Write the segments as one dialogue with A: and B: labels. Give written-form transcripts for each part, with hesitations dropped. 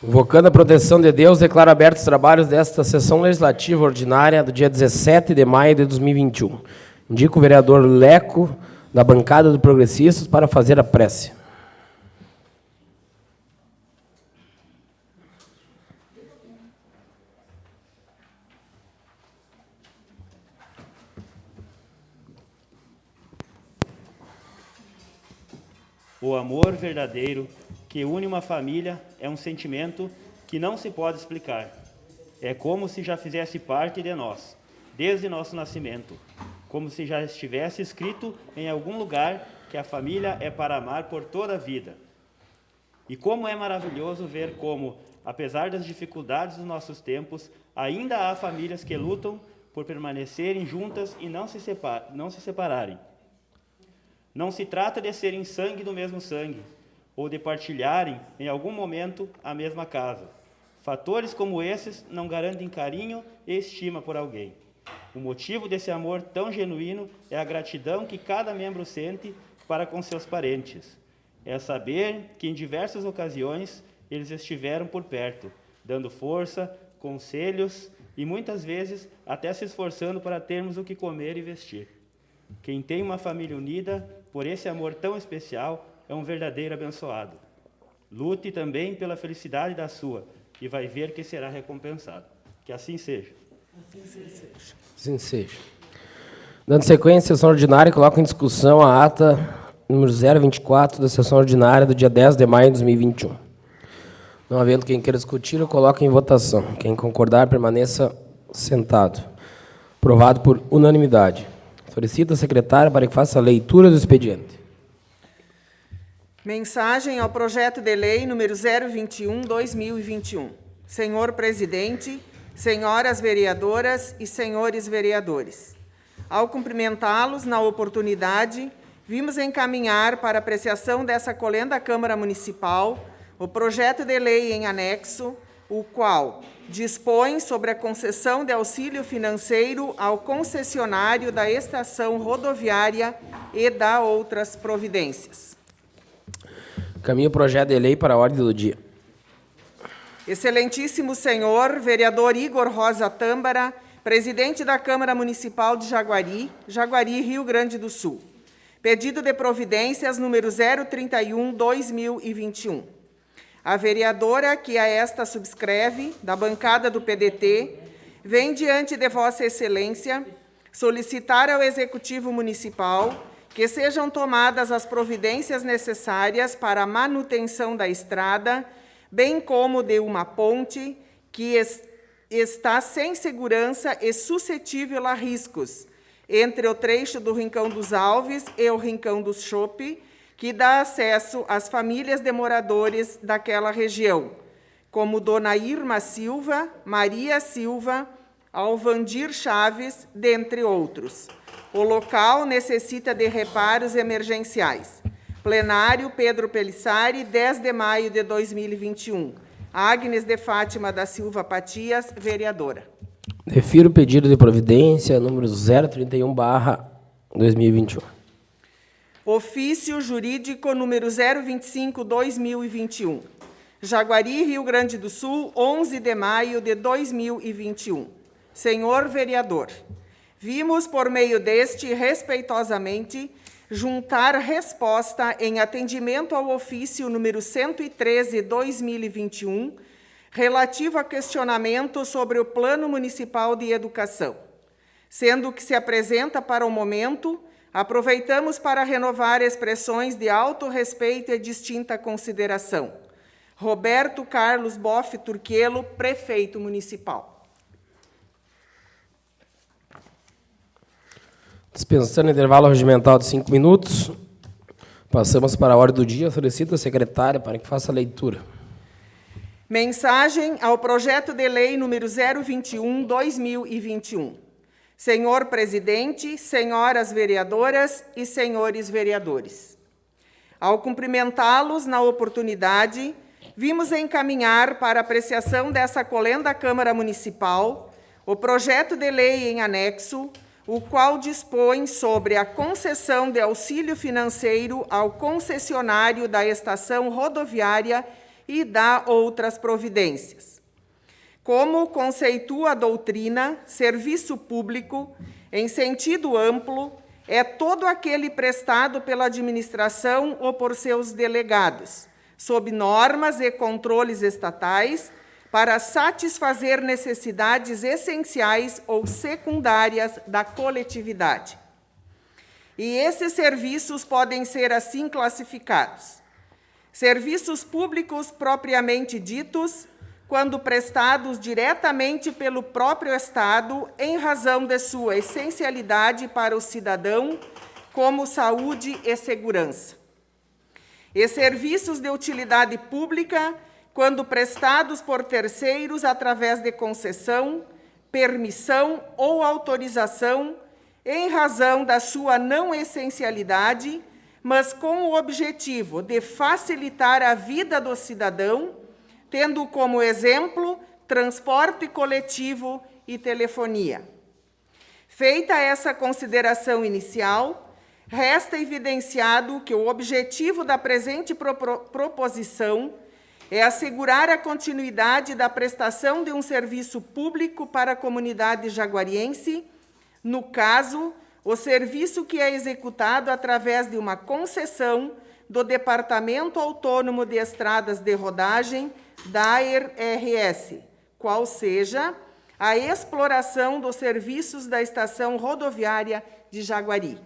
A: Invocando a proteção de Deus, declaro abertos os trabalhos desta sessão legislativa ordinária do dia 17 de maio de 2021. Indico o vereador Leco, da bancada do Progressistas, para fazer a prece.
B: O amor verdadeiro que une uma família é um sentimento que não se pode explicar. É como se já fizesse parte de nós, desde nosso nascimento, como se já estivesse escrito em algum lugar que a família é para amar por toda a vida. E como é maravilhoso ver como, apesar das dificuldades dos nossos tempos, ainda há famílias que lutam por permanecerem juntas e não se separarem. Não se trata de serem sangue do mesmo sangue, ou de partilharem, em algum momento, a mesma casa. Fatores como esses não garantem carinho e estima por alguém. O motivo desse amor tão genuíno é a gratidão que cada membro sente para com seus parentes. É saber que, em diversas ocasiões, eles estiveram por perto, dando força, conselhos e, muitas vezes, até se esforçando para termos o que comer e vestir. Quem tem uma família unida por esse amor tão especial é um verdadeiro abençoado. Lute também pela felicidade da sua e vai ver que será recompensado. Que assim seja.
A: Assim seja. Dando sequência à sessão ordinária, coloco em discussão a ata número 024 da sessão ordinária do dia 10 de maio de 2021. Não havendo quem queira discutir, eu coloco em votação. Quem concordar, permaneça sentado. Aprovado por unanimidade. Solicito a secretária para que faça a leitura do expediente.
C: Mensagem ao projeto de lei número 021/2021. Senhor presidente, senhoras vereadoras e senhores vereadores, ao cumprimentá-los na oportunidade, vimos encaminhar para apreciação dessa colenda Câmara Municipal o projeto de lei em anexo, o qual dispõe sobre a concessão de auxílio financeiro ao concessionário da estação rodoviária e da outras providências.
A: Caminho o projeto de lei para a ordem do dia.
C: Excelentíssimo senhor vereador Igor Rosa Tâmbara, presidente da Câmara Municipal de Jaguari, Jaguari, Rio Grande do Sul. Pedido de providências número 031/2021. A vereadora que a esta subscreve, da bancada do PDT, vem diante de Vossa Excelência solicitar ao Executivo Municipal que sejam tomadas as providências necessárias para a manutenção da estrada, bem como de uma ponte que está sem segurança e suscetível a riscos, entre o trecho do Rincão dos Alves e o Rincão dos Chope, que dá acesso às famílias de moradores daquela região, como Dona Irma Silva, Maria Silva, Alvandir Chaves, dentre outros. O local necessita de reparos emergenciais. Plenário Pedro Pelissari, 10 de maio de 2021. Agnes de Fátima da Silva Patias, vereadora.
A: Defiro o pedido de providência número 031/2021.
C: Ofício jurídico número 025/2021. Jaguari, Rio Grande do Sul, 11 de maio de 2021. Senhor vereador, vimos por meio deste, respeitosamente, juntar resposta em atendimento ao ofício número 113/2021, relativo a questionamento sobre o Plano Municipal de Educação. Sendo que se apresenta para o momento, aproveitamos para renovar expressões de alto respeito e distinta consideração. Roberto Carlos Boff Turquelo, prefeito municipal.
A: Dispensando intervalo regimental de 5 minutos, passamos para a ordem do dia. Solicito a secretária para que faça a leitura.
C: Mensagem ao projeto de lei número 021/2021. Senhor presidente, senhoras vereadoras e senhores vereadores, ao cumprimentá-los na oportunidade, vimos encaminhar para apreciação dessa colenda Câmara Municipal o projeto de lei em anexo, o qual dispõe sobre a concessão de auxílio financeiro ao concessionário da estação rodoviária e dá outras providências. Como conceitua a doutrina, serviço público, em sentido amplo, é todo aquele prestado pela administração ou por seus delegados, sob normas e controles estatais, para satisfazer necessidades essenciais ou secundárias da coletividade. E esses serviços podem ser assim classificados: serviços públicos propriamente ditos, quando prestados diretamente pelo próprio Estado, em razão de sua essencialidade para o cidadão, como saúde e segurança. E serviços de utilidade pública, quando prestados por terceiros através de concessão, permissão ou autorização, em razão da sua não essencialidade, mas com o objetivo de facilitar a vida do cidadão, tendo como exemplo transporte coletivo e telefonia. Feita essa consideração inicial, resta evidenciado que o objetivo da presente proposição é assegurar a continuidade da prestação de um serviço público para a comunidade jaguariense, no caso, o serviço que é executado através de uma concessão do Departamento Autônomo de Estradas de Rodagem, DAER-RS, qual seja a exploração dos serviços da Estação Rodoviária de Jaguari.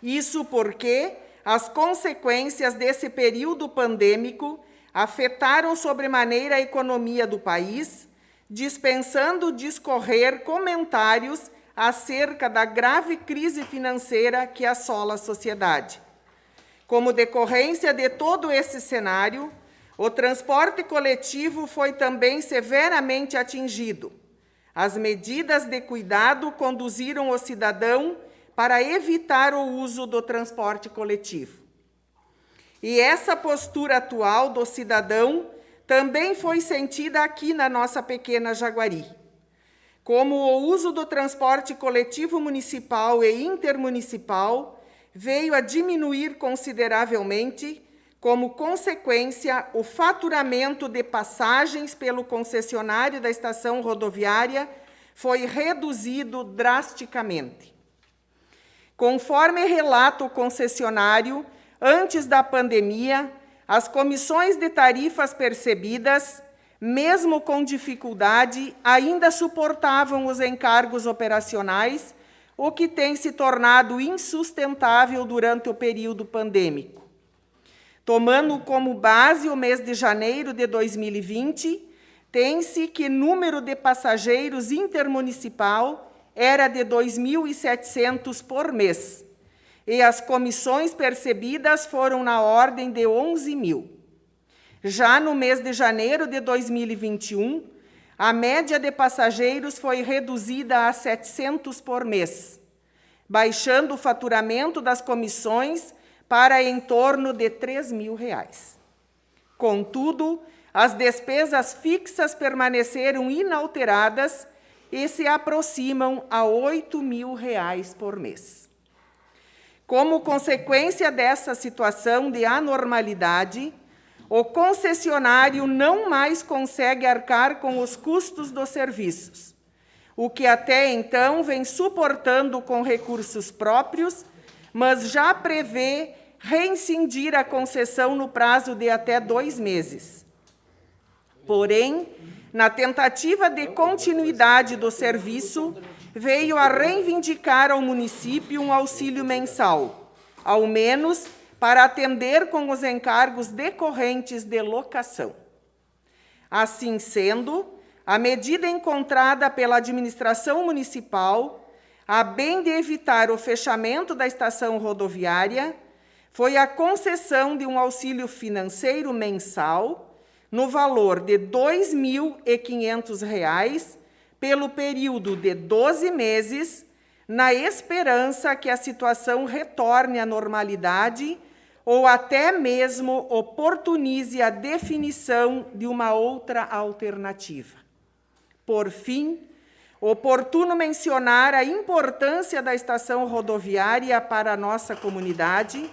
C: Isso porque as consequências desse período pandêmico afetaram sobremaneira a economia do país, dispensando discorrer comentários acerca da grave crise financeira que assola a sociedade. Como decorrência de todo esse cenário, o transporte coletivo foi também severamente atingido. As medidas de cuidado conduziram o cidadão para evitar o uso do transporte coletivo. E essa postura atual do cidadão também foi sentida aqui na nossa pequena Jaguari. Como o uso do transporte coletivo municipal e intermunicipal veio a diminuir consideravelmente, como consequência, o faturamento de passagens pelo concessionário da estação rodoviária foi reduzido drasticamente. Conforme relata o concessionário, antes da pandemia, as comissões de tarifas percebidas, mesmo com dificuldade, ainda suportavam os encargos operacionais, o que tem se tornado insustentável durante o período pandêmico. Tomando como base o mês de janeiro de 2020, tem-se que o número de passageiros intermunicipal era de 2.700 por mês, e as comissões percebidas foram na ordem de 11.000. Já no mês de janeiro de 2021, a média de passageiros foi reduzida a 700 por mês, baixando o faturamento das comissões para em torno de R$ 3.000. Contudo, as despesas fixas permaneceram inalteradas e se aproximam a R$ 8.000 por mês. Como consequência dessa situação de anormalidade, o concessionário não mais consegue arcar com os custos dos serviços, o que até então vem suportando com recursos próprios, mas já prevê rescindir a concessão no prazo de até 2 meses. Porém, na tentativa de continuidade do serviço, veio a reivindicar ao município um auxílio mensal, ao menos para atender com os encargos decorrentes de locação. Assim sendo, a medida encontrada pela administração municipal, a bem de evitar o fechamento da estação rodoviária, foi a concessão de um auxílio financeiro mensal no valor de R$ 2.500 pelo período de 12 meses, na esperança que a situação retorne à normalidade ou até mesmo oportunize a definição de uma outra alternativa. Por fim, oportuno mencionar a importância da estação rodoviária para a nossa comunidade,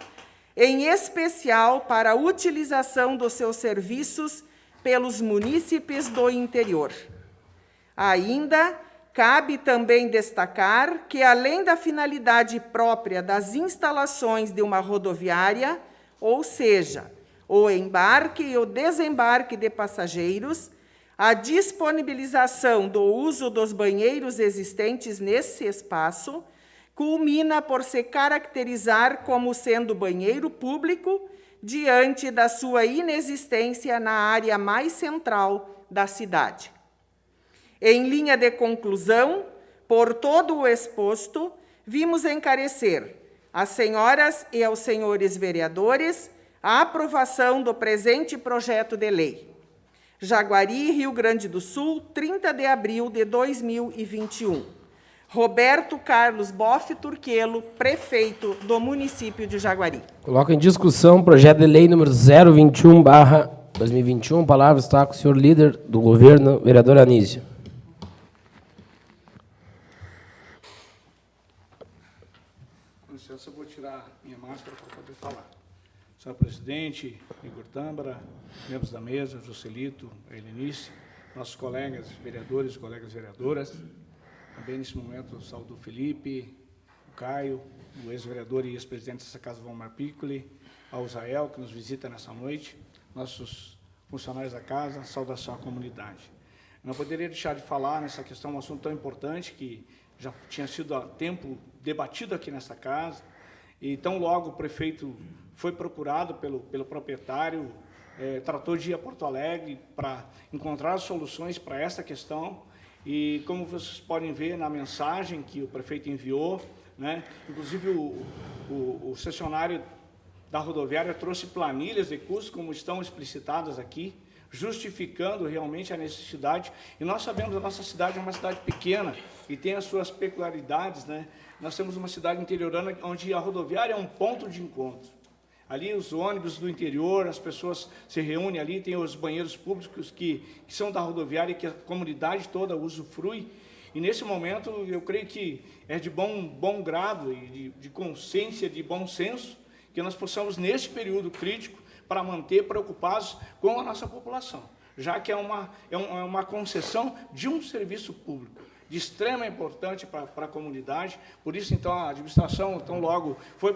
C: em especial para a utilização dos seus serviços pelos munícipes do interior. Ainda cabe também destacar que, além da finalidade própria das instalações de uma rodoviária, ou seja, o embarque e o desembarque de passageiros, a disponibilização do uso dos banheiros existentes nesse espaço culmina por se caracterizar como sendo banheiro público diante da sua inexistência na área mais central da cidade. Em linha de conclusão, por todo o exposto, vimos encarecer às senhoras e aos senhores vereadores a aprovação do presente projeto de lei. Jaguari, Rio Grande do Sul, 30 de abril de 2021. Roberto Carlos Boff Turquelo, prefeito do município de Jaguari.
A: Coloco em discussão o projeto de lei número 021/2021. A palavra está com o senhor líder do governo, vereador Anísio.
D: Com licença, eu vou tirar minha máscara para poder falar. Senhor presidente, Igor Tâmbara, membros da mesa, Joselito, Helenice, nossos colegas vereadores, colegas vereadoras. Também, nesse momento, eu saúdo o Felipe, o Caio, o ex-vereador e ex-presidente dessa casa, Valmar Piccoli, ao Israel, que nos visita nessa noite, nossos funcionários da casa, saudação à comunidade. Eu não poderia deixar de falar nessa questão, um assunto tão importante que já tinha sido há tempo debatido aqui nessa casa, e tão logo o prefeito foi procurado pelo proprietário, tratou de ir a Porto Alegre para encontrar soluções para essa questão. E como vocês podem ver na mensagem que o prefeito enviou, né, inclusive o cessionário da rodoviária trouxe planilhas de custos, como estão explicitadas aqui, justificando realmente a necessidade. E nós sabemos que a nossa cidade é uma cidade pequena e tem as suas peculiaridades, né? Nós temos uma cidade interiorana onde a rodoviária é um ponto de encontro. Ali os ônibus do interior, as pessoas se reúnem ali, tem os banheiros públicos que são da rodoviária e que a comunidade toda usufrui. E nesse momento eu creio que é de bom grado e de consciência, de bom senso, que nós possamos, neste período crítico, para manter preocupados com a nossa população, já que é uma concessão de um serviço público de extrema importância para a comunidade. Por isso, então, a administração, tão logo foi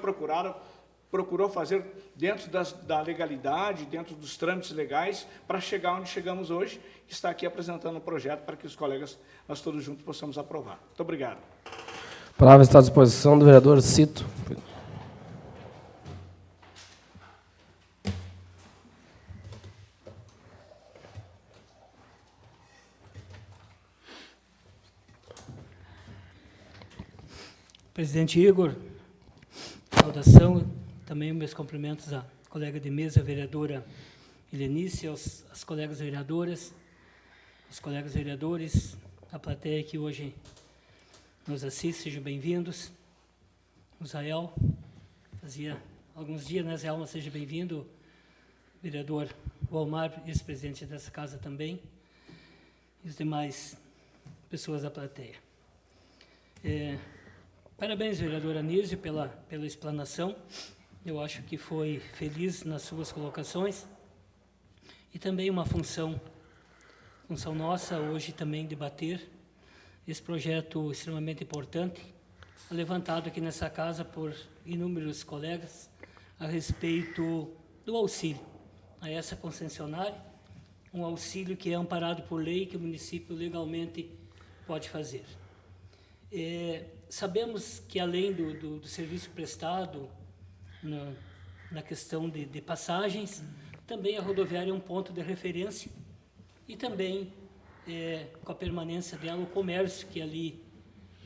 D: procurou fazer dentro da legalidade, dentro dos trâmites legais, para chegar onde chegamos hoje, que está aqui apresentando um projeto para que os colegas, nós todos juntos, possamos aprovar. Muito obrigado.
A: A palavra está à disposição do vereador Cito.
E: Presidente Igor, saudação, também meus cumprimentos à colega de mesa, a vereadora Helenice, às colegas vereadoras, aos colegas vereadores, a plateia que hoje nos assiste, sejam bem-vindos. Israel, fazia alguns dias, né, Israel, mas seja bem-vindo. Vereador Valmar, ex-presidente dessa casa também, e os demais pessoas da plateia. Parabéns, vereador Anísio, pela explanação. Eu acho que foi feliz nas suas colocações. E também uma função nossa hoje também debater esse projeto extremamente importante, levantado aqui nessa casa por inúmeros colegas a respeito do auxílio a essa concessionária, um auxílio que é amparado por lei, que o município legalmente pode fazer. Sabemos que, além do serviço prestado na questão de passagens, também a rodoviária é um ponto de referência e também, com a permanência dela, o comércio que ali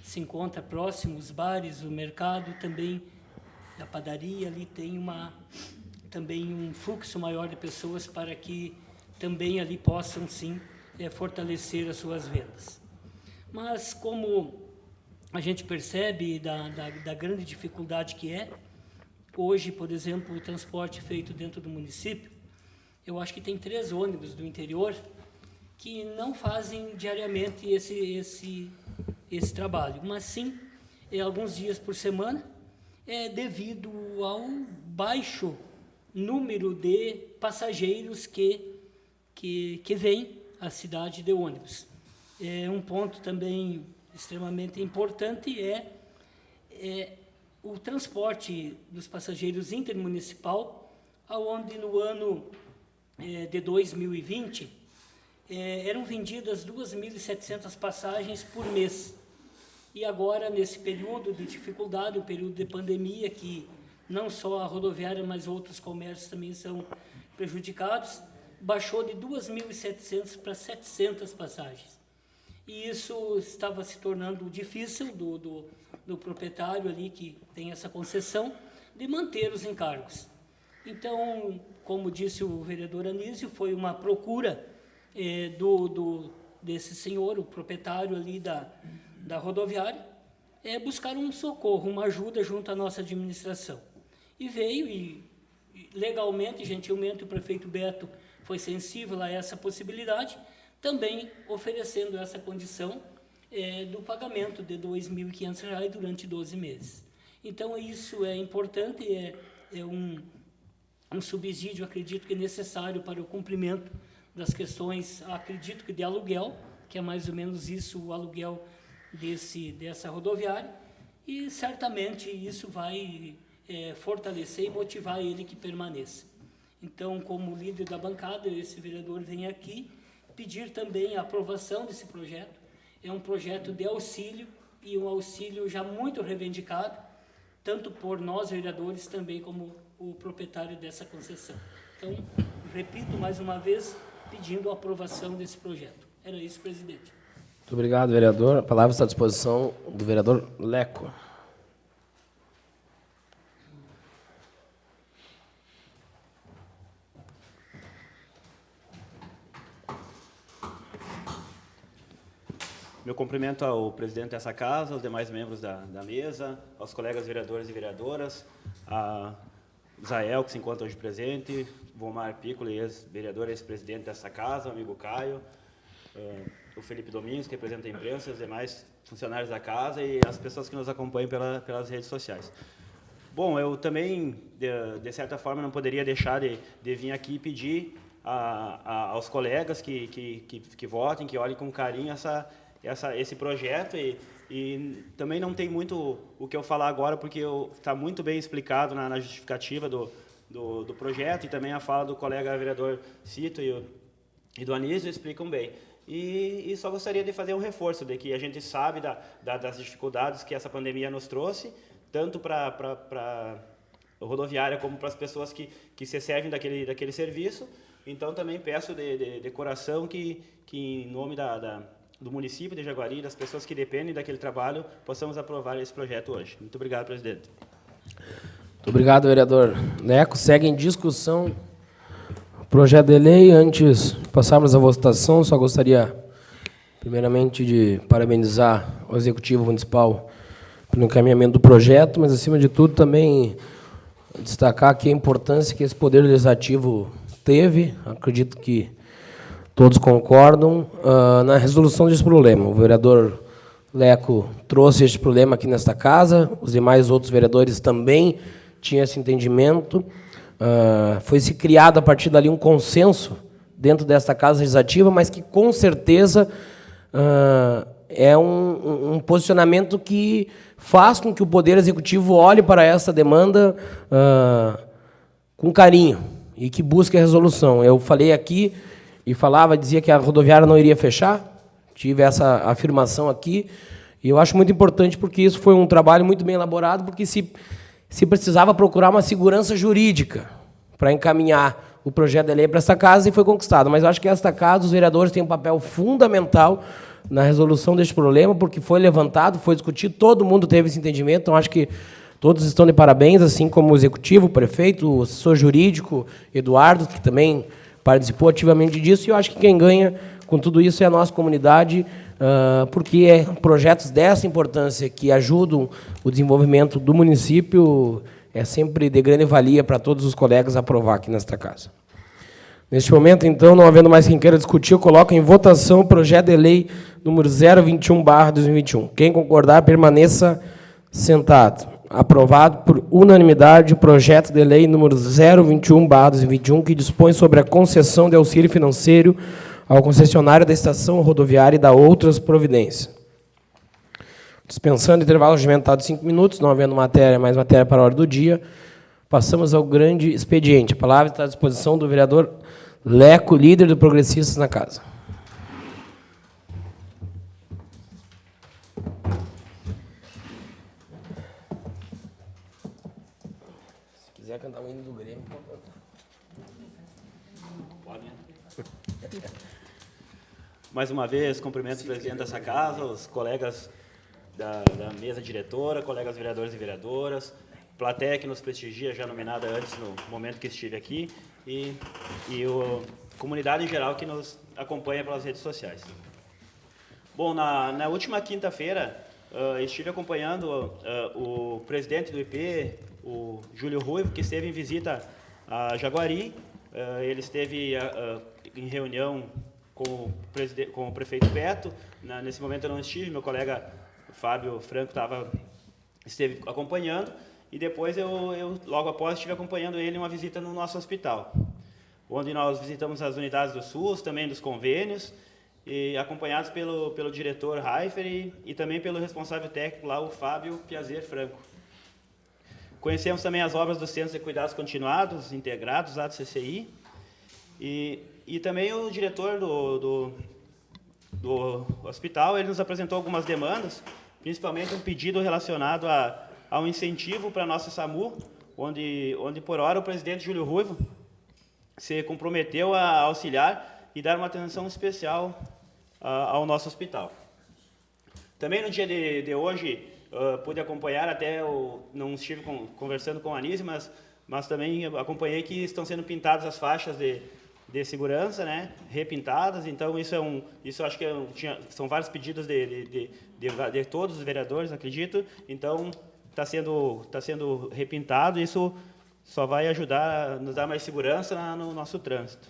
E: se encontra próximo, os bares, o mercado, também a padaria, ali tem também um fluxo maior de pessoas para que também ali possam, sim, fortalecer as suas vendas. Mas, como a gente percebe da grande dificuldade que é, hoje, por exemplo, o transporte feito dentro do município, eu acho que tem 3 ônibus do interior que não fazem diariamente esse trabalho, mas sim alguns dias por semana, devido ao baixo número de passageiros que vêm à cidade de ônibus. Um ponto também extremamente importante é o transporte dos passageiros intermunicipal, onde no ano de 2020 eram vendidas 2.700 passagens por mês. E agora, nesse período de dificuldade, o período de pandemia, que não só a rodoviária, mas outros comércios também são prejudicados, baixou de 2.700 para 700 passagens. E isso estava se tornando difícil do proprietário ali, que tem essa concessão, de manter os encargos. Então, como disse o vereador Anísio, foi uma procura desse senhor, o proprietário ali da rodoviária, buscar um socorro, uma ajuda junto à nossa administração. E veio, e legalmente, gentilmente, o prefeito Beto foi sensível a essa possibilidade, também oferecendo essa condição do pagamento de R$ 2.500 durante 12 meses. Então, isso é importante, é um subsídio, acredito que é necessário para o cumprimento das questões, acredito que de aluguel, que é mais ou menos isso, o aluguel dessa rodoviária, e certamente isso vai fortalecer e motivar ele que permaneça. Então, como líder da bancada, esse vereador vem aqui pedir também a aprovação desse projeto. É um projeto de auxílio, e um auxílio já muito reivindicado, tanto por nós, vereadores, também como o proprietário dessa concessão. Então, repito mais uma vez, pedindo a aprovação desse projeto. Era isso, presidente.
A: Muito obrigado, vereador. A palavra está à disposição do vereador Leco.
B: Meu cumprimento ao presidente dessa casa, aos demais membros da mesa, aos colegas vereadores e vereadoras, a Zael, que se encontra hoje presente, Vomar Piccoli, ex-vereador e ex-presidente dessa casa, o amigo Caio, o Felipe Domingos, que representa a imprensa, os demais funcionários da casa e as pessoas que nos acompanham pelas redes sociais. Bom, eu também, de certa forma, não poderia deixar de vir aqui pedir aos colegas que votem, que olhem com carinho esse projeto, e também não tem muito o que eu falar agora, porque está muito bem explicado na justificativa do projeto, e também a fala do colega vereador Cito e do Anísio explicam bem. E só gostaria de fazer um reforço de que a gente sabe das dificuldades que essa pandemia nos trouxe, tanto para a rodoviária como para as pessoas que se servem daquele serviço. Então, também peço de coração que em nome do município de Jaguari, das pessoas que dependem daquele trabalho, possamos aprovar esse projeto hoje. Muito obrigado, presidente.
A: Muito obrigado, vereador Leco. Segue em discussão o projeto de lei. Antes de passarmos à votação, só gostaria, primeiramente, de parabenizar o Executivo Municipal pelo encaminhamento do projeto, mas, acima de tudo, também destacar aqui a importância que esse Poder Legislativo teve, acredito que todos concordam, na resolução desse problema. O vereador Leco trouxe este problema aqui nesta casa, os demais outros vereadores também tinham esse entendimento. Foi-se criado a partir dali um consenso dentro desta Casa Legislativa, mas que, com certeza, é um posicionamento que faz com que o Poder Executivo olhe para essa demanda com carinho e que busque a resolução. Eu falei aqui e dizia que a rodoviária não iria fechar, tive essa afirmação aqui, e eu acho muito importante, porque isso foi um trabalho muito bem elaborado, porque se precisava procurar uma segurança jurídica para encaminhar o projeto de lei para esta casa, e foi conquistado. Mas eu acho que esta casa, os vereadores têm um papel fundamental na resolução deste problema, porque foi levantado, foi discutido, todo mundo teve esse entendimento, então acho que todos estão de parabéns, assim como o Executivo, o prefeito, o assessor jurídico, Eduardo, que também participou ativamente disso, e eu acho que quem ganha com tudo isso é a nossa comunidade, porque projetos dessa importância que ajudam o desenvolvimento do município é sempre de grande valia para todos os colegas aprovar aqui nesta casa. Neste momento, então, não havendo mais quem queira discutir, eu coloco em votação o projeto de lei número 021/2021. Quem concordar, permaneça sentado. aprovado por unanimidade o projeto de lei número 021/2021, que dispõe sobre a concessão de auxílio financeiro ao concessionário da estação rodoviária e da outras providências. Dispensando intervalo regimentado de 5 minutos, não havendo mais matéria para a hora do dia, passamos ao grande expediente. A palavra está à disposição do vereador Leco, líder do Progressistas na casa. Se quiser cantar o hino do Grêmio, pode cantar.
B: Pode, né? Mais uma vez, cumprimento o presidente dessa casa, os colegas da mesa diretora, colegas vereadores e vereadoras, plateia que nos prestigia, já nominada antes no momento que estive aqui, e a comunidade em geral que nos acompanha pelas redes sociais. Bom, na última quinta-feira, estive acompanhando o presidente do IP, o Júlio Ruivo, que esteve em visita a Jaguari. Ele esteve em reunião com o prefeito Beto. Nesse momento eu não estive, meu colega Fábio Franco esteve acompanhando, e depois eu logo após estive acompanhando ele em uma visita no nosso hospital, onde nós visitamos as unidades do SUS, também dos convênios, e acompanhados pelo diretor Reifer e também pelo responsável técnico lá, o Fábio Piazer Franco. Conhecemos também as obras do Centro de Cuidados Continuados, integrados lá do CCI, e também o diretor do hospital, ele nos apresentou algumas demandas, principalmente um pedido relacionado ao incentivo para a nossa SAMU, onde por hora o presidente Júlio Ruivo se comprometeu a auxiliar e dar uma atenção especial ao nosso hospital. Também no dia de hoje, pude acompanhar, não estive conversando com a Anísio, mas também acompanhei que estão sendo pintadas as faixas de segurança, né, repintadas. Então isso acho que são vários pedidos de todos os vereadores, acredito. Então está sendo repintado. Isso só vai ajudar a nos dar mais segurança no nosso trânsito.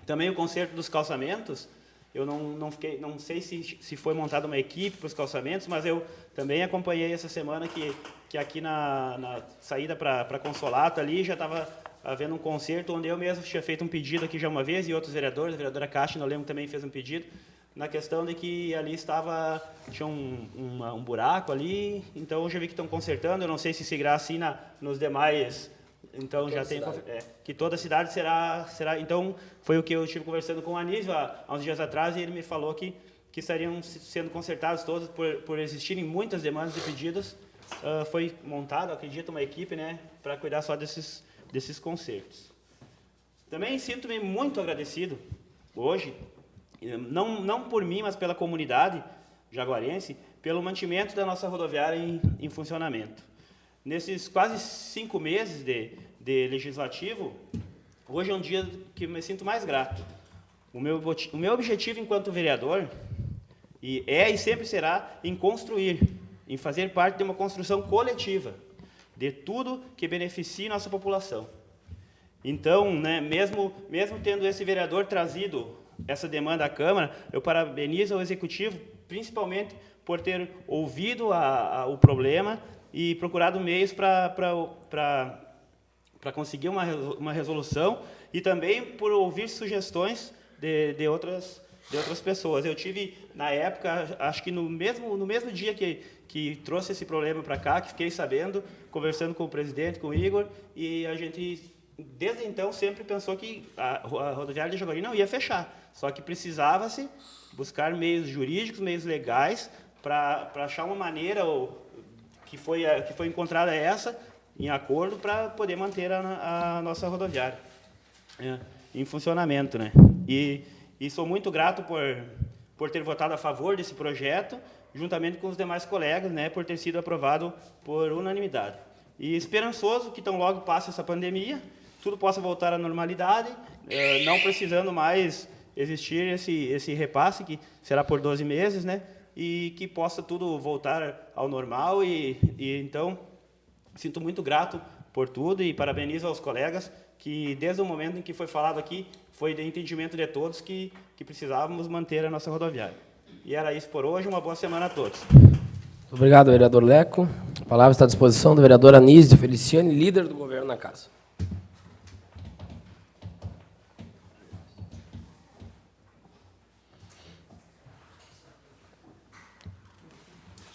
B: Também o conserto dos calçamentos. Eu não sei se foi montada uma equipe para os calçamentos, mas eu também acompanhei essa semana que aqui na saída para Consolato ali já estava havendo um concerto, onde eu mesmo tinha feito um pedido aqui já uma vez, e outros vereadores, a vereadora Caixa, eu lembro, também fez um pedido, na questão de que ali tinha um buraco ali, então eu já vi que estão consertando. Eu não sei se seguirá assim nos demais, então já tem que toda a cidade será, então foi o que eu estive conversando com o Anísio há uns dias atrás, e ele me falou que estariam sendo consertados todos por existirem muitas demandas e pedidos. Foi montada, acredito, uma equipe, né, para cuidar só desses concertos. Também sinto-me muito agradecido hoje, não por mim, mas pela comunidade jaguarense, pelo mantimento da nossa rodoviária em funcionamento. Nesses quase 5 meses de legislativo, hoje é um dia que me sinto mais grato. O meu objetivo enquanto vereador e sempre será em construir, em fazer parte de uma construção coletiva, de tudo que beneficie nossa população. Então, né, mesmo tendo esse vereador trazido essa demanda à Câmara, eu parabenizo o Executivo, principalmente por ter ouvido o problema e procurado meios para conseguir uma resolução, e também por ouvir sugestões de outras pessoas. Eu tive, na época, acho que no mesmo dia que trouxe esse problema para cá, que fiquei sabendo, conversando com o presidente, com o Igor, e a gente, desde então, sempre pensou que a rodoviária de Jaguari não ia fechar, só que precisava-se buscar meios jurídicos, meios legais, para achar uma maneira que foi encontrada em acordo, para poder manter a nossa rodoviária em funcionamento, né? E sou muito grato por ter votado a favor desse projeto, juntamente com os demais colegas, né, por ter sido aprovado por unanimidade. E esperançoso que tão logo passe essa pandemia, tudo possa voltar à normalidade, não precisando mais existir esse repasse, que será por 12 meses, né, e que possa tudo voltar ao normal. E então, sinto muito grato por tudo e parabenizo aos colegas que, desde o momento em que foi falado aqui, foi de entendimento de todos que precisávamos manter a nossa rodoviária. E era isso por hoje. Uma boa semana a todos.
A: Obrigado, vereador Leco. palavra está à disposição do vereador Anísio Feliciani, líder do governo na casa.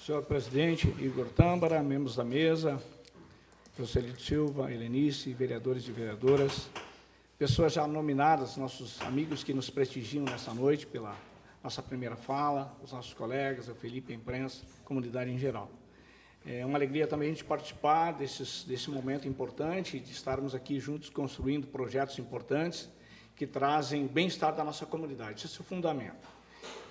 D: Senhor presidente Igor Tâmbara, membros da mesa, Joselito Silva, Helenice, vereadores e vereadoras, pessoas já nominadas, nossos amigos que nos prestigiam nessa noite pela nossa primeira fala, os nossos colegas, o Felipe, a imprensa, a comunidade em geral. É uma alegria também a gente participar desse momento importante, de estarmos aqui juntos construindo projetos importantes que trazem o bem-estar da nossa comunidade. Esse é o fundamento.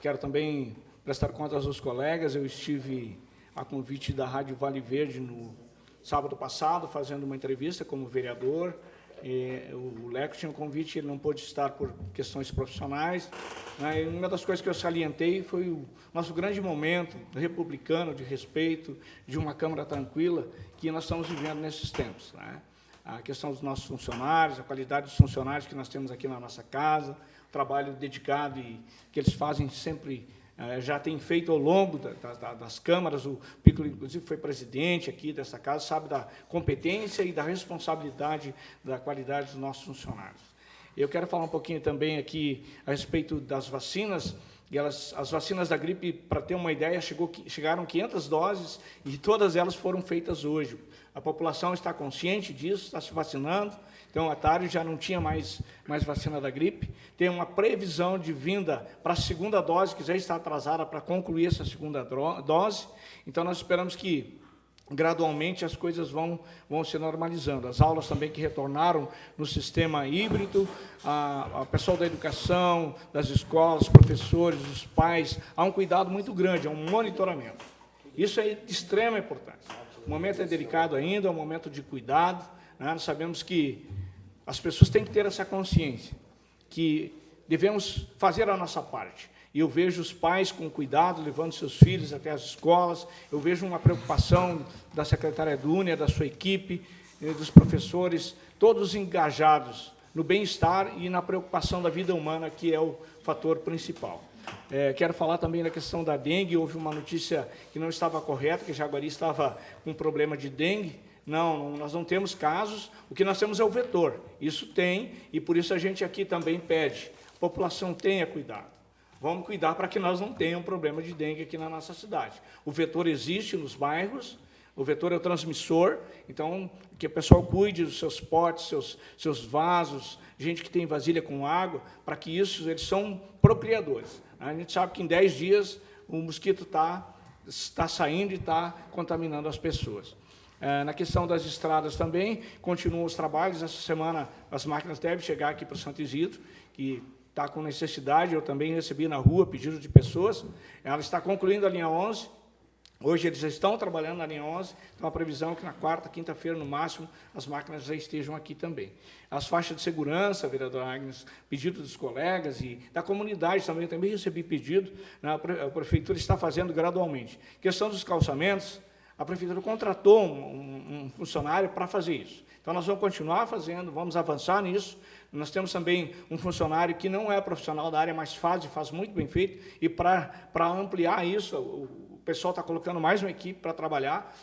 D: Quero também prestar contas aos colegas. Eu estive a convite da Rádio Vale Verde no sábado passado, fazendo uma entrevista como vereador. O Leco tinha um convite, ele não pôde estar por questões profissionais. E uma das coisas que eu salientei foi o nosso grande momento republicano, de respeito, de uma Câmara tranquila, que nós estamos vivendo nesses tempos. A questão dos nossos funcionários, a qualidade dos funcionários que nós temos aqui na nossa casa, o trabalho dedicado e que eles fazem sempre, já tem feito ao longo das câmaras. O Piccolo, inclusive, foi presidente aqui dessa casa, sabe da competência e da responsabilidade da qualidade dos nossos funcionários. Eu quero falar um pouquinho também aqui a respeito das vacinas. As vacinas da gripe, para ter uma ideia, chegaram 500 doses e todas elas foram feitas hoje. A população está consciente disso, está se vacinando. Então, à tarde já não tinha mais vacina da gripe. Tem uma previsão de vinda para a segunda dose, que já está atrasada para concluir essa segunda dose. Então, nós esperamos que, gradualmente, as coisas vão se normalizando. As aulas também que retornaram no sistema híbrido, a pessoal da educação, das escolas, os professores, os pais, há um cuidado muito grande, há um monitoramento. Isso é de extrema importância. O momento é delicado ainda, é um momento de cuidado. Nós sabemos que as pessoas têm que ter essa consciência, que devemos fazer a nossa parte. E eu vejo os pais com cuidado, levando seus filhos até as escolas. Eu vejo uma preocupação da secretária Dúnia, da sua equipe, dos professores, todos engajados no bem-estar e na preocupação da vida humana, que é o fator principal. Quero falar também da questão da dengue. Houve uma notícia que não estava correta, que Jaguari estava com problema de dengue. Não, nós não temos casos. O que nós temos é o vetor. Isso tem, e por isso a gente aqui também pede. A população tenha cuidado. Vamos cuidar para que nós não tenhamos problema de dengue aqui na nossa cidade. O vetor existe nos bairros, o vetor é o transmissor, então que o pessoal cuide dos seus potes, seus vasos, gente que tem vasilha com água, para que isso, eles são procriadores. A gente sabe que em 10 dias o mosquito está saindo e está contaminando as pessoas. Na questão das estradas também, continuam os trabalhos. Essa semana as máquinas devem chegar aqui para o Santo Isidro, que está com necessidade. Eu também recebi na rua pedidos de pessoas. Ela está concluindo a linha 11. Hoje eles já estão trabalhando na linha 11, então a previsão é que na quarta, quinta-feira, no máximo, as máquinas já estejam aqui também. As faixas de segurança, vereador Agnes, pedido dos colegas e da comunidade também recebi pedido, a prefeitura está fazendo gradualmente. Questão dos calçamentos, a prefeitura contratou um funcionário para fazer isso. Então, nós vamos continuar fazendo, vamos avançar nisso. Nós temos também um funcionário que não é profissional da área, mas faz muito bem feito, e para ampliar isso, o pessoal está colocando mais uma equipe para trabalhar,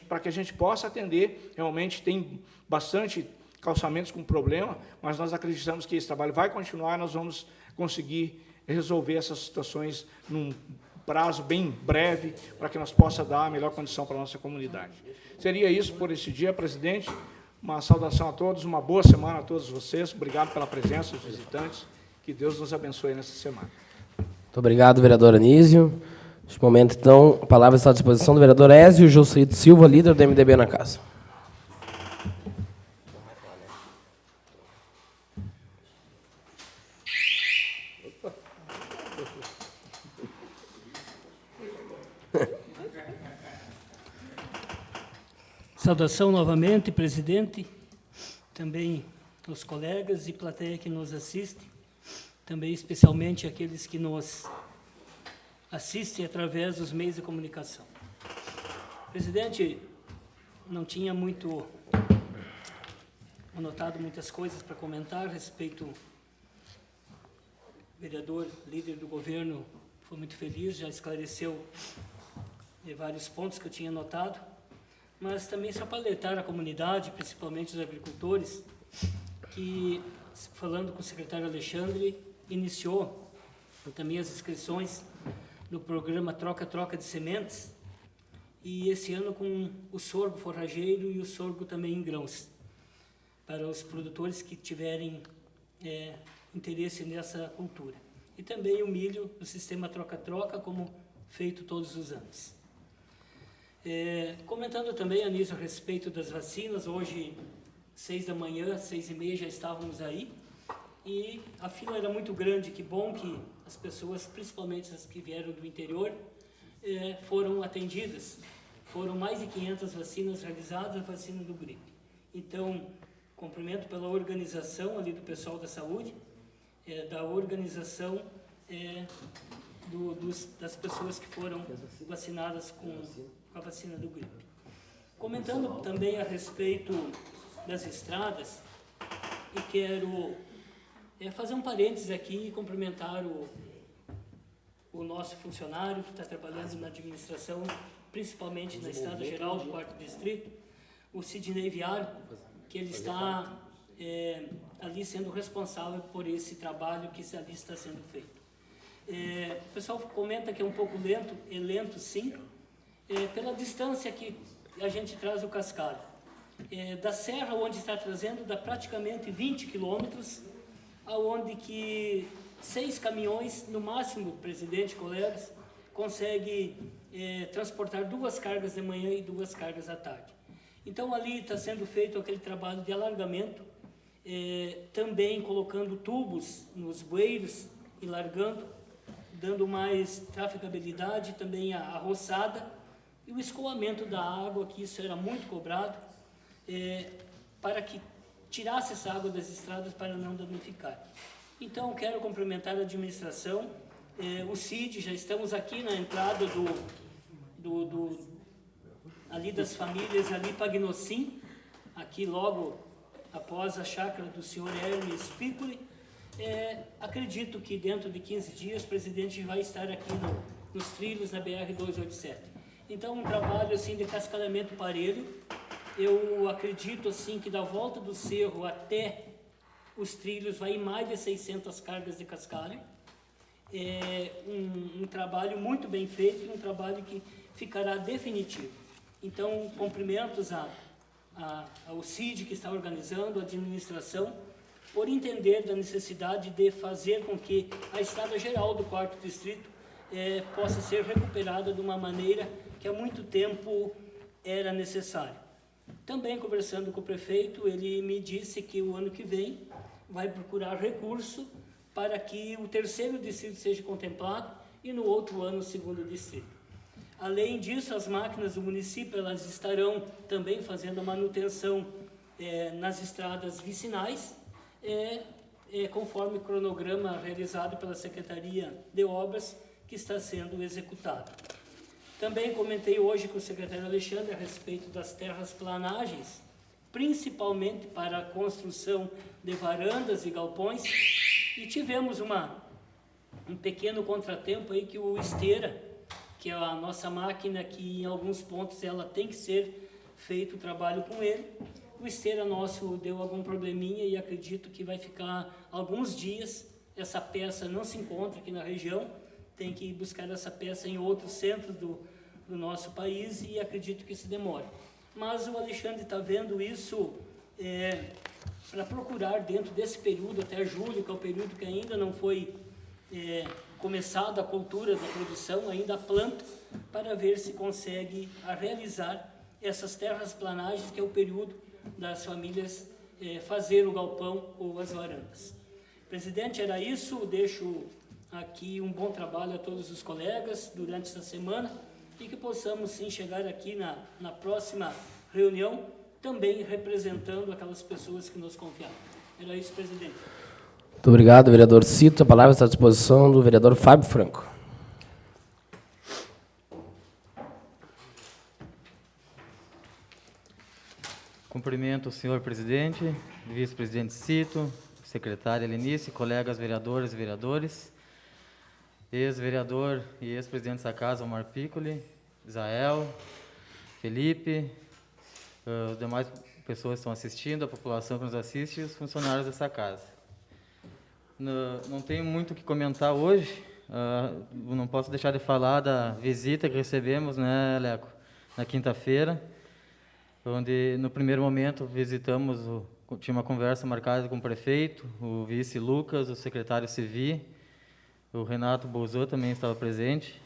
D: para que a gente possa atender. Realmente tem bastante calçamentos com problema, mas nós acreditamos que esse trabalho vai continuar, nós vamos conseguir resolver essas situações num prazo bem breve, para que nós possamos dar a melhor condição para a nossa comunidade. Seria isso por esse dia, presidente. Uma saudação a todos, uma boa semana a todos vocês. Obrigado pela presença dos visitantes. Que Deus nos abençoe nessa semana.
A: Muito obrigado, vereador Anísio. Neste momento, então, a palavra está à disposição do vereador Ézio Joselito Silva, líder do MDB na casa.
E: Saudação novamente, presidente, também os colegas e plateia que nos assiste, também especialmente aqueles que nos assistem através dos meios de comunicação. Presidente, não tinha anotado muitas coisas para comentar a respeito. O vereador, líder do governo, foi muito feliz, já esclareceu vários pontos que eu tinha anotado. mas também só para alertar a comunidade, principalmente os agricultores, que, falando com o secretário Alexandre, iniciou também as inscrições no programa Troca-Troca de Sementes, e esse ano com o sorgo forrageiro e o sorgo também em grãos, para os produtores que tiverem interesse nessa cultura. E também o milho do sistema troca-troca, como feito todos os anos. Comentando também, Anísio, a respeito das vacinas, hoje, 6 da manhã, 6h30, já estávamos aí, e a fila era muito grande. Que bom que as pessoas, principalmente as que vieram do interior, foram atendidas. Foram mais de 500 vacinas realizadas, a vacina do gripe. Então, cumprimento pela organização ali do pessoal da saúde, da organização das pessoas que foram vacinadas com a vacina do gripe. Comentando também a respeito das estradas, e quero fazer um parênteses aqui e cumprimentar o nosso funcionário que está trabalhando na administração, principalmente na Estrada Geral do 4º Distrito, o Sidney Viaro, que ele está ali sendo responsável por esse trabalho que ali está sendo feito. O pessoal comenta que é um pouco lento, é lento sim, pela distância que a gente traz o cascalho. Da serra onde está trazendo dá praticamente 20 quilômetros, aonde que 6 caminhões, no máximo, presidente, colegas, consegue transportar 2 cargas de manhã e 2 cargas à tarde. Então ali está sendo feito aquele trabalho de alargamento, também colocando tubos nos bueiros e largando, dando mais trafegabilidade, também a roçada e o escoamento da água, que isso era muito cobrado, para que tirasse essa água das estradas para não danificar. Então, quero cumprimentar a administração, o CID, já estamos aqui na entrada ali das famílias, ali Pagnocin, aqui logo após a chácara do senhor Hermes Piccoli. Acredito que dentro de 15 dias o presidente vai estar aqui nos trilhos na BR-287. Então, um trabalho assim de cascalhamento parelho. Eu acredito assim que da volta do cerro até os trilhos vai em mais de 600 cargas de cascalho. Um trabalho muito bem feito e um trabalho que ficará definitivo. Então, cumprimentos ao CID que está organizando, a administração, por entender da necessidade de fazer com que a Estrada Geral do 4º Distrito possa ser recuperada de uma maneira que há muito tempo era necessário. Também conversando com o prefeito, ele me disse que o ano que vem vai procurar recurso para que o 3º distrito seja contemplado e no outro ano o 2º distrito. Além disso, as máquinas do município elas estarão também fazendo a manutenção nas estradas vicinais, conforme o cronograma realizado pela Secretaria de Obras, que está sendo executado. Também comentei hoje com o secretário Alexandre a respeito das terras-planagens, principalmente para a construção de varandas e galpões, e tivemos um pequeno contratempo aí que o esteira, que é a nossa máquina que em alguns pontos ela tem que ser feito o trabalho com ele. O esteira nosso deu algum probleminha e acredito que vai ficar alguns dias. Essa peça não se encontra aqui na região, tem que ir buscar essa peça em outros centros do nosso país e acredito que isso demore. Mas o Alexandre está vendo isso para procurar dentro desse período até julho, que é o período que ainda não foi começada a cultura da produção, ainda a planta, para ver se consegue realizar essas terras-planagens, que é o período das famílias fazer o galpão ou as varandas. Presidente, era isso. Deixo aqui um bom trabalho a todos os colegas durante essa semana e que possamos sim chegar aqui na próxima reunião também representando aquelas pessoas que nos confiaram. Era isso, presidente.
A: Muito obrigado, vereador Cito. A palavra está à disposição do vereador Fábio Franco.
F: Cumprimento o senhor presidente, vice-presidente Cito, secretária Helenice, colegas vereadoras e vereadores, ex-vereador e ex-presidente da casa, Omar Piccoli, Isael, Felipe, as demais pessoas que estão assistindo, a população que nos assiste e os funcionários dessa casa. Não tenho muito o que comentar hoje, não posso deixar de falar da visita que recebemos, né, Leco, na quinta-feira, onde no primeiro momento visitamos, tinha uma conversa marcada com o prefeito, o vice Lucas, o secretário Civi, o Renato Bolzot também estava presente,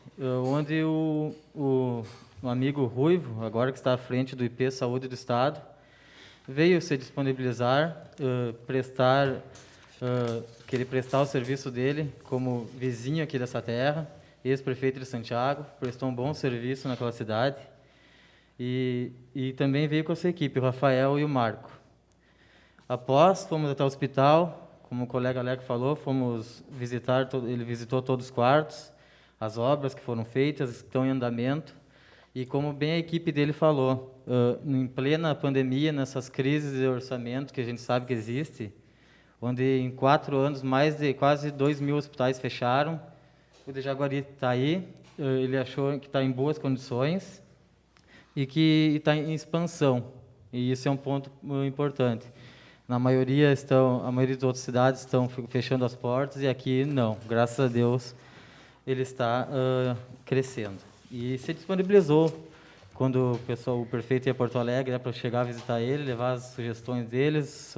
F: onde o amigo Ruivo, agora que está à frente do IP Saúde do Estado, veio se disponibilizar, querer prestar o serviço dele como vizinho aqui dessa terra, ex-prefeito de Santiago, prestou um bom serviço naquela cidade, e também veio com a sua equipe, o Rafael e o Marco. Após, fomos até o hospital, como o colega Leco falou, fomos visitar, ele visitou todos os quartos, as obras que foram feitas, estão em andamento, e como bem a equipe dele falou, em plena pandemia, nessas crises de orçamento que a gente sabe que existe, onde em 4 anos mais de quase 2.000 hospitais fecharam, o de Jaguari está aí, ele achou que está em boas condições e que está em expansão, e isso é um ponto importante. A maioria das outras cidades estão fechando as portas e aqui não, graças a Deus ele está crescendo. E se disponibilizou quando o prefeito ia a Porto Alegre, para chegar a visitar ele, levar as sugestões deles,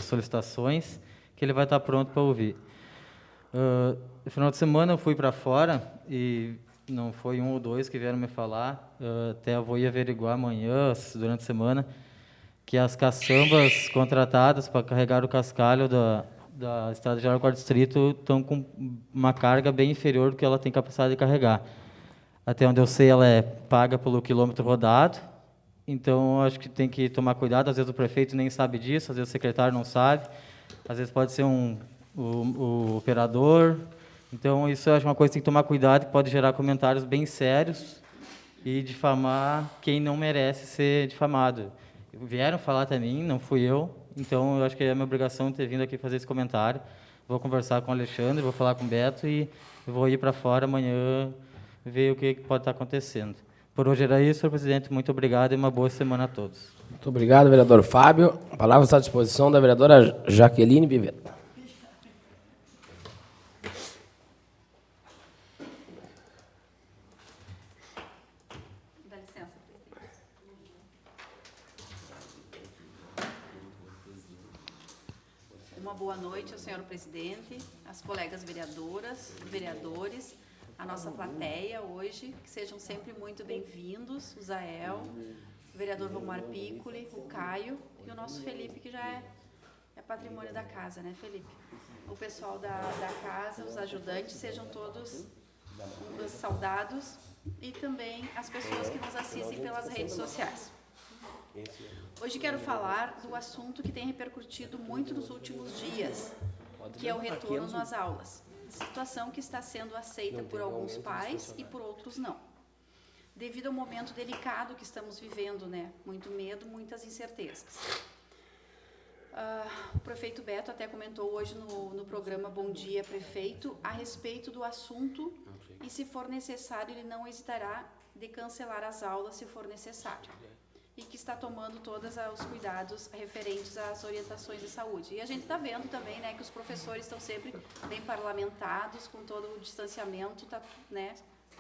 F: solicitações, que ele vai estar pronto para ouvir. No final de semana eu fui para fora, e não foi 1 ou 2 que vieram me falar, até eu vou ir averiguar amanhã, durante a semana, que as caçambas contratadas para carregar o cascalho da Estrada de Jaraguá Distrito estão com uma carga bem inferior do que ela tem capacidade de carregar. Até onde eu sei, ela é paga pelo quilômetro rodado, então acho que tem que tomar cuidado. Às vezes o prefeito nem sabe disso, às vezes o secretário não sabe, às vezes pode ser o operador. Então isso eu acho uma coisa que tem que tomar cuidado, que pode gerar comentários bem sérios e difamar quem não merece ser difamado. Vieram falar até mim, não fui eu, então eu acho que é a minha obrigação ter vindo aqui fazer esse comentário. Vou conversar com o Alexandre, vou falar com o Beto e vou ir para fora amanhã ver o que pode estar acontecendo. Por hoje era isso, senhor presidente. Muito obrigado e uma boa semana a todos.
A: Muito obrigado, vereador Fábio. A palavra está à disposição da vereadora Jaqueline Bivetta.
G: Dá licença, presidente. Uma boa noite ao senhor presidente, às colegas vereadoras, vereadores, a nossa plateia hoje, que sejam sempre muito bem-vindos, o Zael, o vereador Vomar Piccoli, o Caio e o nosso Felipe, que já é patrimônio da casa, né, Felipe? O pessoal da casa, os ajudantes, sejam todos saudados, e também as pessoas que nos assistem pelas redes sociais. Hoje quero falar do assunto que tem repercutido muito nos últimos dias, que é o retorno às aulas. Situação que está sendo aceita por alguns pais e por outros não. Devido ao momento delicado que estamos vivendo, né? Muito medo, muitas incertezas. O prefeito Beto até comentou hoje no programa Bom Dia, Prefeito, a respeito do assunto, e se for necessário, ele não hesitará de cancelar as aulas se for necessário. E que está tomando todos os cuidados referentes às orientações de saúde. E a gente está vendo também, né, que os professores estão sempre bem parlamentados, com todo o distanciamento, tá, né?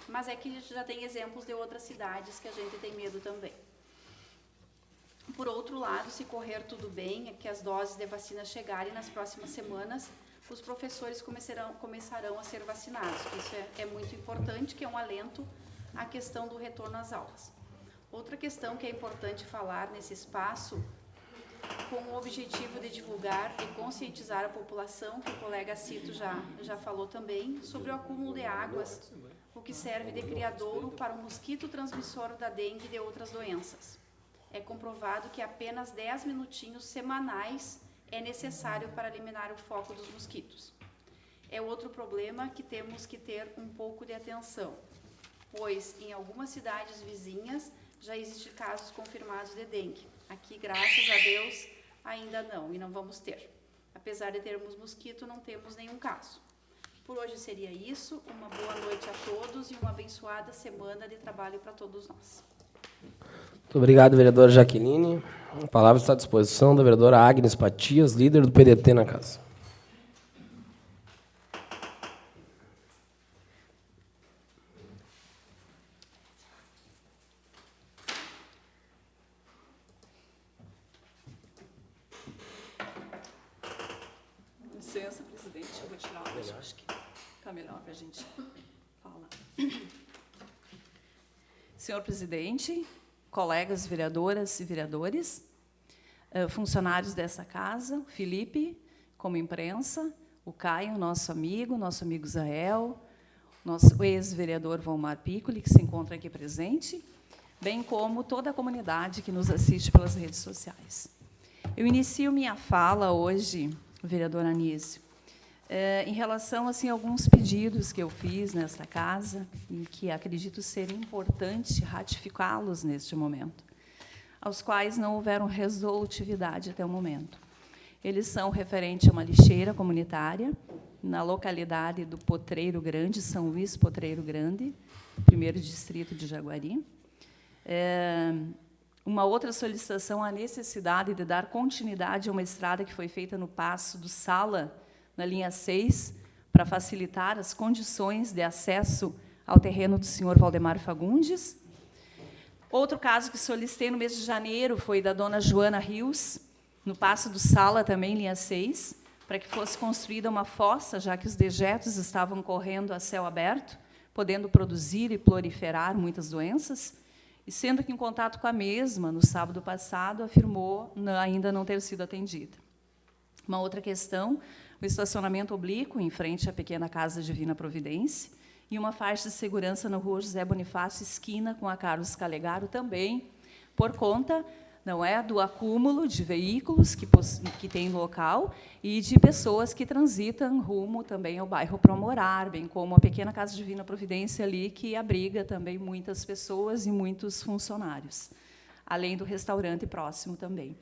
G: Mas é que já tem exemplos de outras cidades que a gente tem medo também. Por outro lado, se correr tudo bem, é que as doses de vacina chegarem nas próximas semanas, os professores começarão a ser vacinados. Isso é muito importante, que é um alento à questão do retorno às aulas. Outra questão que é importante falar nesse espaço, com o objetivo de divulgar e conscientizar a população, que o colega Cito já falou também, sobre o acúmulo de águas, o que serve de criadouro para o mosquito transmissor da dengue e de outras doenças. É comprovado que apenas 10 minutinhos semanais é necessário para eliminar o foco dos mosquitos. É outro problema que temos que ter um pouco de atenção, pois em algumas cidades vizinhas já existem casos confirmados de dengue. Aqui, graças a Deus, ainda não, e não vamos ter. Apesar de termos mosquito, não temos nenhum caso. Por hoje seria isso. Uma boa noite a todos e uma abençoada semana de trabalho para todos nós.
A: Muito obrigado, vereadora Jaqueline. A palavra está à disposição da vereadora Agnes Patias, líder do PDT na casa.
H: Licença, presidente, eu vou tirar o acho que fica melhor para a gente falar. Senhor presidente, colegas vereadoras e vereadores, funcionários dessa casa, o Felipe, como imprensa, o Caio, nosso amigo Zael, nosso ex-vereador Valmar Piccoli, que se encontra aqui presente, bem como toda a comunidade que nos assiste pelas redes sociais. Eu inicio minha fala hoje, vereador Anísio, em relação assim, a alguns pedidos que eu fiz nesta casa e que acredito ser importante ratificá-los neste momento, aos quais não houveram resolutividade até o momento. Eles são referentes a uma lixeira comunitária na localidade do Potreiro Grande, São Luís Potreiro Grande, 1º distrito de Jaguari. Uma outra solicitação, a necessidade de dar continuidade a uma estrada que foi feita no Passo do Sala, na linha 6, para facilitar as condições de acesso ao terreno do senhor Valdemar Fagundes. Outro caso que solicitei no mês de janeiro foi da dona Joana Rios, no Passo do Sala, também linha 6, para que fosse construída uma fossa, já que os dejetos estavam correndo a céu aberto, podendo produzir e proliferar muitas doenças, e sendo que, em contato com a mesma, no sábado passado, afirmou ainda não ter sido atendida. Uma outra questão, o estacionamento oblíquo em frente à pequena Casa Divina Providência e uma faixa de segurança na rua José Bonifácio, esquina com a Carlos Calegaro, também por conta do acúmulo de veículos que tem no local e de pessoas que transitam rumo também ao bairro Promorar, bem como a pequena Casa Divina Providência ali, que abriga também muitas pessoas e muitos funcionários, além do restaurante próximo também.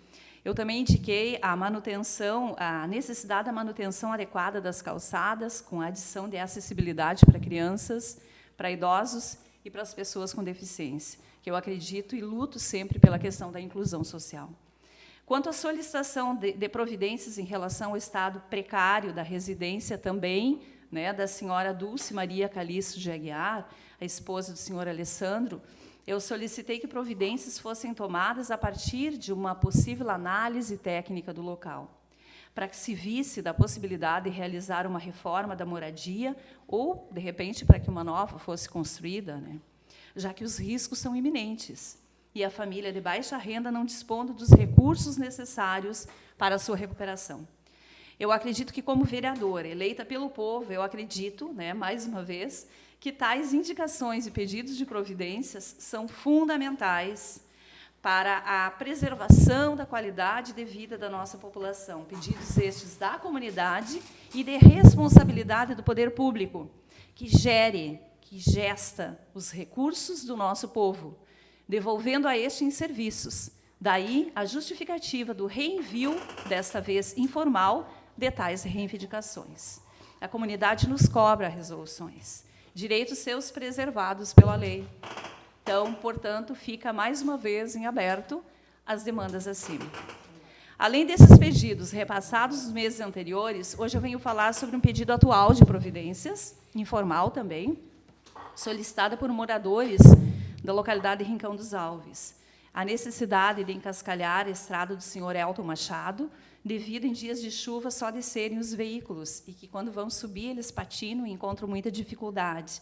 H: Eu também indiquei a necessidade da manutenção adequada das calçadas, com a adição de acessibilidade para crianças, para idosos e para as pessoas com deficiência, que eu acredito e luto sempre pela questão da inclusão social. Quanto à solicitação de providências em relação ao estado precário da residência também, da senhora Dulce Maria Calixto de Aguiar, a esposa do senhor Alessandro, eu solicitei que providências fossem tomadas a partir de uma possível análise técnica do local, para que se visse da possibilidade de realizar uma reforma da moradia ou, de repente, para que uma nova fosse construída, já que os riscos são iminentes e a família de baixa renda não dispondo dos recursos necessários para a sua recuperação. Eu acredito que, como vereadora eleita pelo povo, eu acredito, mais uma vez, que tais indicações e pedidos de providências são fundamentais para a preservação da qualidade de vida da nossa população. Pedidos estes da comunidade e de responsabilidade do poder público, que gesta os recursos do nosso povo, devolvendo a este em serviços. Daí a justificativa do reenvio, desta vez informal, de tais reivindicações. A comunidade nos cobra resoluções, direitos seus preservados pela lei. Então, portanto, fica mais uma vez em aberto as demandas acima. Além desses pedidos repassados nos meses anteriores, hoje eu venho falar sobre um pedido atual de providências, informal também, solicitada por moradores da localidade de Rincão dos Alves. A necessidade de encascalhar a estrada do senhor Elton Machado, devido em dias de chuva só descerem os veículos, e que, quando vão subir, eles patinam e encontram muita dificuldade,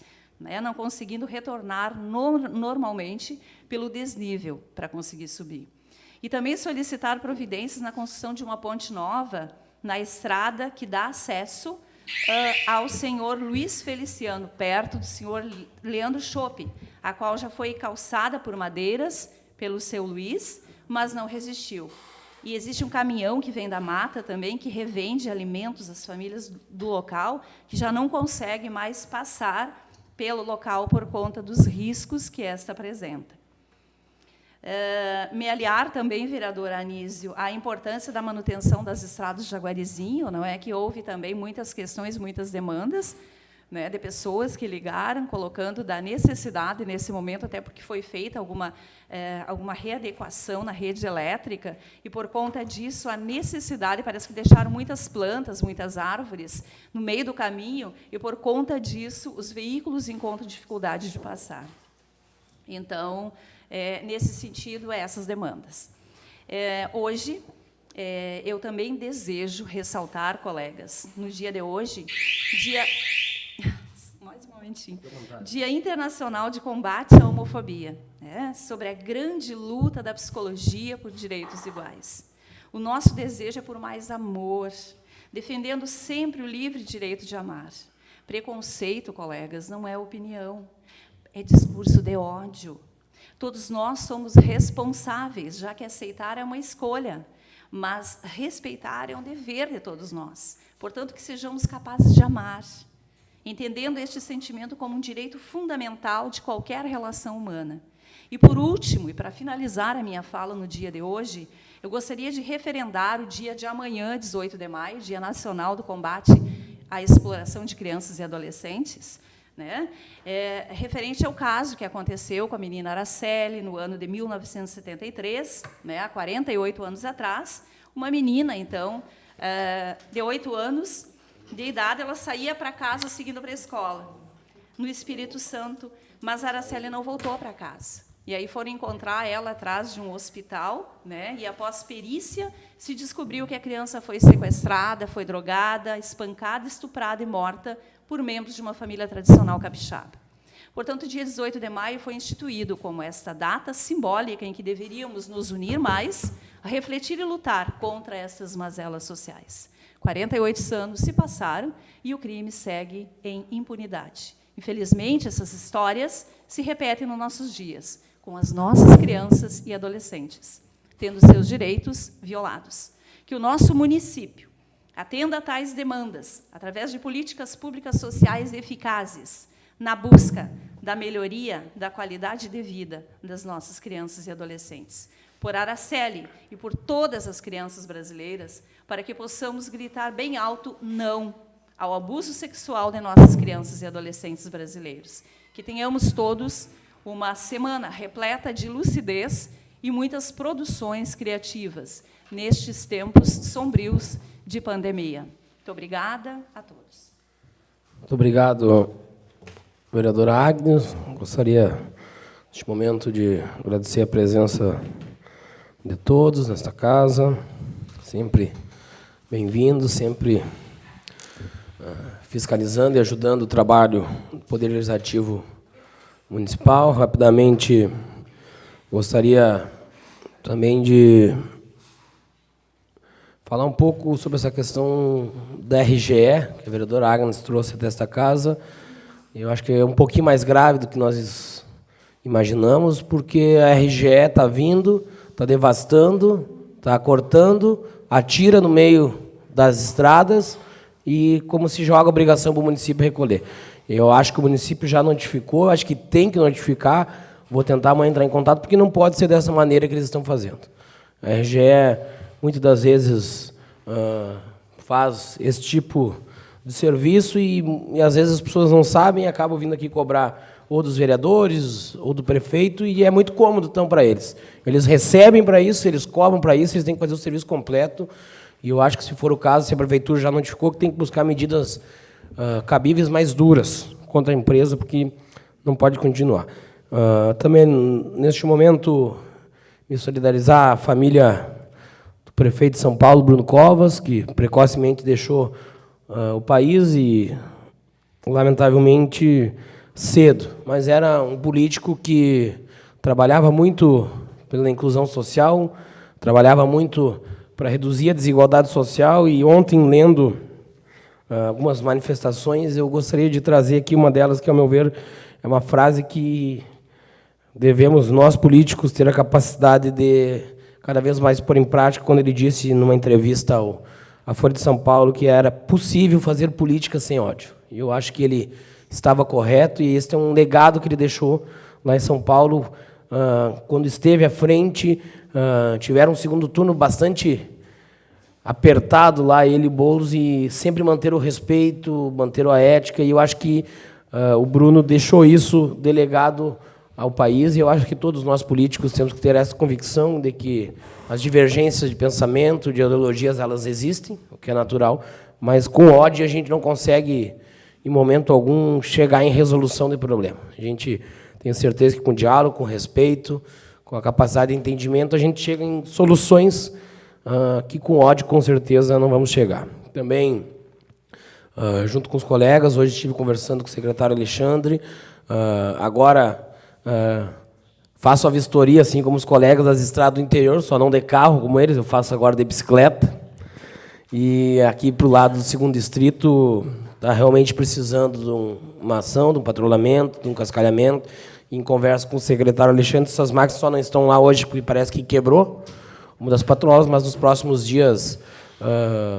H: não conseguindo retornar normalmente pelo desnível para conseguir subir. E também solicitar providências na construção de uma ponte nova na estrada que dá acesso ao senhor Luiz Feliciano, perto do senhor Leandro Chope, a qual já foi calçada por madeiras pelo seu Luiz, mas não resistiu. E existe um caminhão que vem da mata também, que revende alimentos às famílias do local, que já não consegue mais passar pelo local por conta dos riscos que esta apresenta. Me aliar também, vereador Anísio, à importância da manutenção das estradas de Jaguarizinho, que houve também muitas questões, muitas demandas, né, de pessoas que ligaram, colocando da necessidade, nesse momento, até porque foi feita alguma readequação na rede elétrica, e, por conta disso, a necessidade, parece que deixaram muitas plantas, muitas árvores no meio do caminho, e, por conta disso, os veículos encontram dificuldade de passar. Então, nesse sentido, essas demandas. Hoje, eu também desejo ressaltar, colegas, no dia de hoje, mais um momentinho, Dia Internacional de Combate à Homofobia, sobre a grande luta da psicologia por direitos iguais. O nosso desejo é por mais amor, defendendo sempre o livre direito de amar. Preconceito, colegas, não é opinião, é discurso de ódio. Todos nós somos responsáveis, já que aceitar é uma escolha, mas respeitar é um dever de todos nós. Portanto, que sejamos capazes de amar, entendendo este sentimento como um direito fundamental de qualquer relação humana. E, por último, e para finalizar a minha fala no dia de hoje, eu gostaria de referendar o dia de amanhã, 18 de maio, Dia Nacional do Combate à Exploração de Crianças e Adolescentes, né? Referente ao caso que aconteceu com a menina Araceli, no ano de 1973, né, há 48 anos atrás. Uma menina, então, de 8 anos de idade, ela saía para casa seguindo para a escola, no Espírito Santo, mas a Araceli não voltou para casa. E aí foram encontrar ela atrás de um hospital, né, e, após perícia, se descobriu que a criança foi sequestrada, foi drogada, espancada, estuprada e morta por membros de uma família tradicional capixaba. Portanto, o dia 18 de maio foi instituído como esta data simbólica em que deveríamos nos unir mais, a refletir e lutar contra essas mazelas sociais. 48 anos se passaram e o crime segue em impunidade. Infelizmente, essas histórias se repetem nos nossos dias, com as nossas crianças e adolescentes, tendo seus direitos violados. Que o nosso município atenda a tais demandas, através de políticas públicas sociais eficazes, na busca da melhoria da qualidade de vida das nossas crianças e adolescentes. Por Araceli e por todas as crianças brasileiras, para que possamos gritar bem alto não ao abuso sexual de nossas crianças e adolescentes brasileiros. Que tenhamos todos uma semana repleta de lucidez e muitas produções criativas nestes tempos sombrios de pandemia. Muito obrigada a todos.
A: Muito obrigado, vereadora Agnes. Gostaria, neste momento, de agradecer a presença de todos nesta casa, sempre bem-vindos, sempre fiscalizando e ajudando o trabalho do Poder Legislativo Municipal. Rapidamente, gostaria também de falar um pouco sobre essa questão da RGE, que a vereadora Agnes trouxe até esta casa. Eu acho que é um pouquinho mais grave do que nós imaginamos, porque a RGE está vindo, está devastando, está cortando, atira no meio das estradas e como se joga a obrigação para o município recolher. Eu acho que o município já notificou, acho que tem que notificar, vou tentar amanhã entrar em contato, porque não pode ser dessa maneira que eles estão fazendo. A RGE, muitas das vezes, faz esse tipo de serviço e, às vezes, as pessoas não sabem e acabam vindo aqui cobrar ou dos vereadores ou do prefeito, e é muito cômodo, então, para eles. Eles recebem para isso, eles cobram para isso, eles têm que fazer o serviço completo, e eu acho que, se for o caso, se a prefeitura já notificou, que tem que buscar medidas cabíveis mais duras contra a empresa, porque não pode continuar. Também, neste momento, me solidarizar à família do prefeito de São Paulo, Bruno Covas, que precocemente deixou o país e, lamentavelmente, cedo. Mas era um político que trabalhava muito pela inclusão social, trabalhava muito para reduzir a desigualdade social, e ontem, lendo algumas manifestações, eu gostaria de trazer aqui uma delas, que, ao meu ver, é uma frase que devemos, nós políticos, ter a capacidade de cada vez mais pôr em prática, quando ele disse, numa entrevista à Folha de São Paulo, que era possível fazer política sem ódio. E eu acho que ele estava correto, e este é um legado que ele deixou lá em São Paulo, quando esteve à frente. Tiveram um segundo turno bastante apertado lá, ele e Boulos, e sempre manter o respeito, manter a ética, e eu acho que o Bruno deixou isso delegado ao país, e eu acho que todos nós políticos temos que ter essa convicção de que as divergências de pensamento, de ideologias, elas existem, o que é natural, mas com ódio a gente não consegue, em momento algum, chegar em resolução de problema. A gente tem certeza que com diálogo, com respeito, com a capacidade de entendimento, a gente chega em soluções que com ódio, com certeza, não vamos chegar. Também, junto com os colegas, hoje estive conversando com o secretário Alexandre, agora faço a vistoria, assim como os colegas das estradas do interior, só não de carro como eles, eu faço agora de bicicleta. E aqui para o lado do 2º distrito está realmente precisando de uma ação, de um patrulhamento, de um cascalhamento. Em conversa com o secretário Alexandre, essas máquinas só não estão lá hoje porque parece que quebrou uma das patrolas, mas nos próximos dias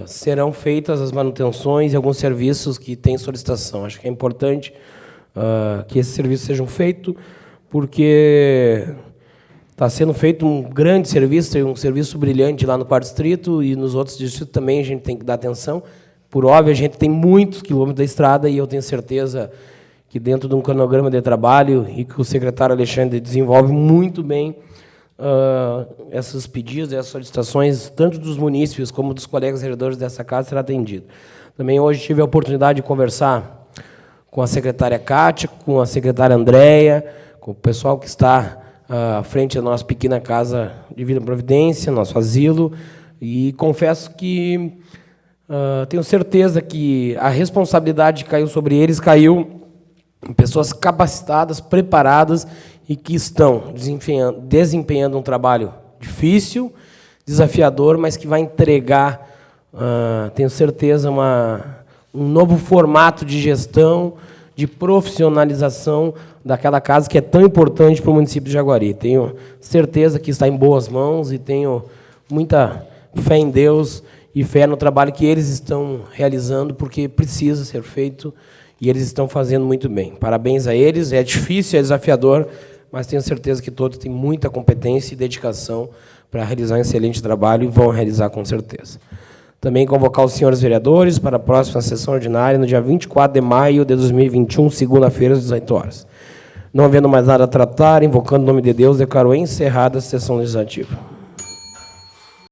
A: serão feitas as manutenções e alguns serviços que têm solicitação. Acho que é importante que esses serviços sejam feitos, porque está sendo feito um grande serviço, tem um serviço brilhante lá no 4º distrito, e nos outros distritos também a gente tem que dar atenção. Por óbvio, a gente tem muitos quilômetros da estrada, e eu tenho certeza que dentro de um cronograma de trabalho, e que o secretário Alexandre desenvolve muito bem esses pedidos, essas solicitações, tanto dos munícipes como dos colegas vereadores dessa casa, será atendido. Também hoje tive a oportunidade de conversar com a secretária Cátia, com a secretária Andréia, com o pessoal que está à frente da nossa pequena casa de Vila Providência, nosso asilo, e confesso que tenho certeza que a responsabilidade que caiu sobre eles caiu em pessoas capacitadas, preparadas e que estão desempenhando um trabalho difícil, desafiador, mas que vai entregar, tenho certeza, um novo formato de gestão, de profissionalização daquela casa que é tão importante para o município de Jaguari. Tenho certeza que está em boas mãos e tenho muita fé em Deus e fé no trabalho que eles estão realizando, porque precisa ser feito e eles estão fazendo muito bem. Parabéns a eles, é difícil, é desafiador, mas tenho certeza que todos têm muita competência e dedicação para realizar um excelente trabalho e vão realizar com certeza. Também convocar os senhores vereadores para a próxima sessão ordinária, no dia 24 de maio de 2021, segunda-feira, às 18 horas. Não havendo mais nada a tratar, invocando o nome de Deus, declaro encerrada a sessão legislativa.